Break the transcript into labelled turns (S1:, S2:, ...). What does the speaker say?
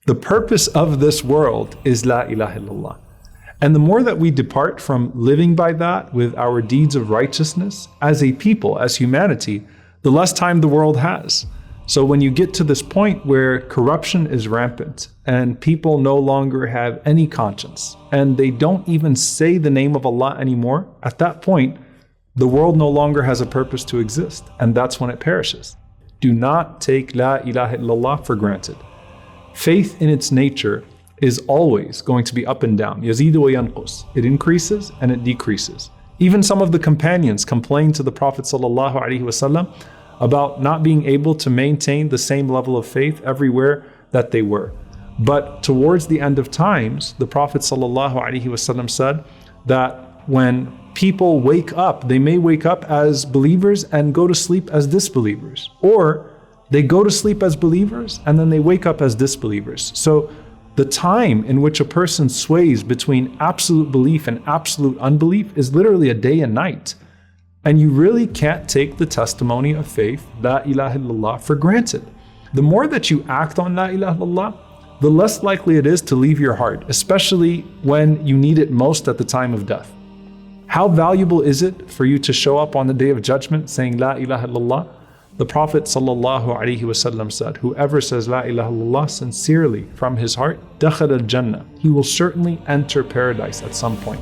S1: The purpose of this world is La ilaha illallah. And the more that we depart from living by that with our deeds of righteousness as a people, as humanity, the less time the world has. So when you get to this point where corruption is rampant and people no longer have any conscience and they don't even say the name of Allah anymore, at that point, the world no longer has a purpose to exist, and that's when it perishes. Do not take La ilaha illallah for granted. Faith in its nature is always going to be up and down. Yazidu wa yanqus. It increases and it decreases. Even some of the companions complained to the Prophet ﷺ about not being able to maintain the same level of faith everywhere that they were. But towards the end of times, the Prophet ﷺ said that when people wake up, they may wake up as believers and go to sleep as disbelievers, or they go to sleep as believers and then they wake up as disbelievers. So the time in which a person sways between absolute belief and absolute unbelief is literally a day and night. And you really can't take the testimony of faith, La ilaha illallah, for granted. The more that you act on La ilaha illallah, the less likely it is to leave your heart, especially when you need it most at the time of death. How valuable is it for you to show up on the Day of Judgment saying La ilaha illallah? The Prophet ﷺ said, whoever says La ilaha illallah sincerely from his heart, dakhala al-jannah, he will certainly enter paradise at some point.